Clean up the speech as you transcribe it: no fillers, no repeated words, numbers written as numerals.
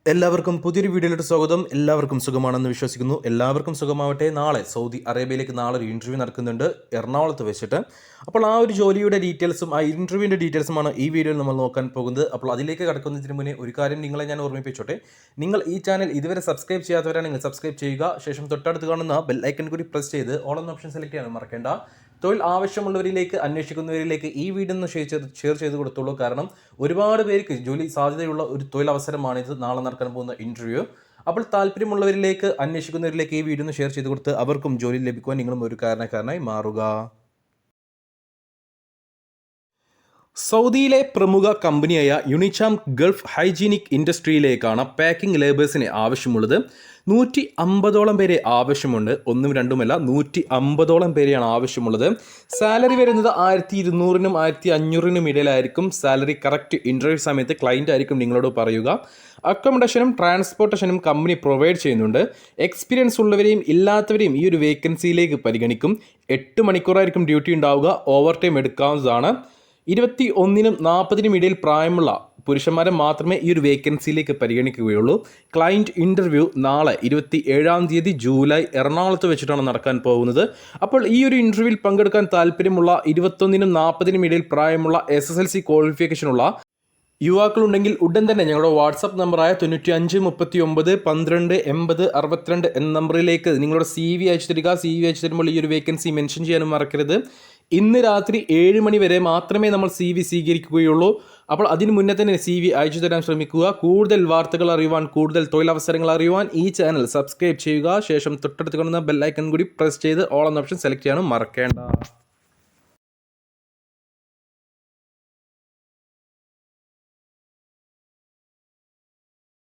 എല്ലാവർക്കും പുതിയൊരു വീഡിയോയിലോട്ട് സ്വാഗതം. എല്ലാവർക്കും സുഖമാണെന്ന് വിശ്വസിക്കുന്നു. എല്ലാവർക്കും സുഖമാവട്ടെ. നാളെ സൗദി അറേബ്യയിലേക്ക് ഒരു ഇൻ്റർവ്യൂ നടക്കുന്നുണ്ട് എറണാകുളത്ത് വെച്ചിട്ട്. അപ്പോൾ ആ ഒരു ജോലിയുടെ ഡീറ്റെയിൽസും ആ ഇൻ്റർവ്യൂവിൻ്റെ ഡീറ്റെയിൽസുമാണ് ഈ വീഡിയോയിൽ നമ്മൾ നോക്കാൻ പോകുന്നത്. അപ്പോൾ അതിലേക്ക് കടക്കുന്നതിന് മുന്നേ ഒരു കാര്യം നിങ്ങളെ ഞാൻ ഓർമ്മിപ്പിച്ചോട്ടെ. നിങ്ങൾ ഈ ചാനൽ ഇതുവരെ സബ്സ്ക്രൈബ് ചെയ്യാത്തവരാണെങ്കിൽ സബ്സ്ക്രൈബ് ചെയ്യുക. ശേഷം തൊട്ടടുത്ത് കാണുന്ന ബെൽ ഐക്കൺ കൂടി പ്രസ് ചെയ്ത് ഓൾ എന്ന ഓപ്ഷൻ സെലക്ട് ചെയ്യാൻ മറക്കേണ്ട. തൊഴിൽ ആവശ്യമുള്ളവരിലേക്ക്, അന്വേഷിക്കുന്നവരിലേക്ക് ഈ വീഡിയോ ഒന്ന് ഷെയർ ചെയ്ത് കൊടുത്തോളൂ. കാരണം ഒരുപാട് പേർക്ക് ജോലി സാധ്യതയുള്ള ഒരു തൊഴിലവസരമാണിത്, നാളെ നടക്കാൻ പോകുന്ന ഇൻ്റർവ്യൂ. അപ്പോൾ താല്പര്യമുള്ളവരിലേക്ക്, അന്വേഷിക്കുന്നവരിലേക്ക് ഈ വീഡിയോ ഒന്ന് ഷെയർ ചെയ്ത് കൊടുത്ത് അവർക്കും ജോലി ലഭിക്കുവാൻ നിങ്ങളും ഒരു കാരണക്കാരനായി മാറുക. സൗദിയിലെ പ്രമുഖ കമ്പനിയായ യുണിചാം ഗൾഫ് ഹൈജീനിക് ഇൻഡസ്ട്രിയിലേക്കാണ് പാക്കിംഗ് ലേബേഴ്സിന് ആവശ്യമുള്ളത്. 150ഓളം പേരെ ആവശ്യമുണ്ട്. ഒന്നും രണ്ടുമല്ല, 150ഓളം പേരെയാണ് ആവശ്യമുള്ളത്. സാലറി വരുന്നത് 1200-നും 1500-നും ഇടയിലായിരിക്കും സാലറി. കറക്റ്റ് ഇൻ്റർവ്യൂ സമയത്ത് ക്ലയൻ്റ് ആയിരിക്കും നിങ്ങളോട് പറയുക. അക്കോമഡേഷനും ട്രാൻസ്പോർട്ടേഷനും കമ്പനി പ്രൊവൈഡ് ചെയ്യുന്നുണ്ട്. എക്സ്പീരിയൻസ് ഉള്ളവരെയും ഇല്ലാത്തവരെയും ഈ ഒരു വേക്കൻസിയിലേക്ക് പരിഗണിക്കും. 8 മണിക്കൂറായിരിക്കും ഡ്യൂട്ടി ഉണ്ടാവുക. ഓവർ ടൈം എടുക്കാവുന്നതാണ്. 21-നും 40-നും ഇടയിൽ പ്രായമുള്ള പുരുഷന്മാരെ മാത്രമേ ഈ ഒരു വേക്കൻസിയിലേക്ക് പരിഗണിക്കുകയുള്ളൂ. ക്ലയൻറ്റ് ഇൻ്റർവ്യൂ നാളെ 27-ാം തീയതി ജൂലൈ എറണാകുളത്ത് വെച്ചിട്ടാണ് നടക്കാൻ പോകുന്നത്. അപ്പോൾ ഈ ഒരു ഇൻ്റർവ്യൂവിൽ പങ്കെടുക്കാൻ താല്പര്യമുള്ള 21-നും 40-നും ഇടയിൽ പ്രായമുള്ള SSLC ക്വാളിഫിക്കേഷനുള്ള യുവാക്കളുണ്ടെങ്കിൽ ഉടൻ തന്നെ ഞങ്ങളുടെ വാട്സപ്പ് നമ്പറായ 9539 12 80 62 എന്ന നമ്പറിലേക്ക് നിങ്ങളുടെ CV അയച്ചു തരിക. CV അയച്ചു തരുമ്പോൾ ഈ ഒരു വേക്കൻസി മെൻഷൻ ചെയ്യാനും മറക്കരുത്. ഇന്ന് രാത്രി 7 മണി വരെ മാത്രമേ നമ്മൾ CV സ്വീകരിക്കുകയുള്ളൂ. അപ്പോൾ അതിന് മുന്നേ തന്നെ CV അയച്ചു തരാൻ ശ്രമിക്കുക. കൂടുതൽ വാർത്തകൾ അറിയുവാൻ, കൂടുതൽ തൊഴിലവസരങ്ങൾ അറിയുവാൻ ഈ ചാനൽ സബ്സ്ക്രൈബ് ചെയ്യുക. ശേഷം തൊട്ടടുത്ത് കാണുന്ന ബെൽ ഐക്കൺ കൂടി പ്രസ് ചെയ്ത് ഓൾ എന്ന ഓപ്ഷൻ സെലക്ട് ചെയ്യാനും മറക്കേണ്ട.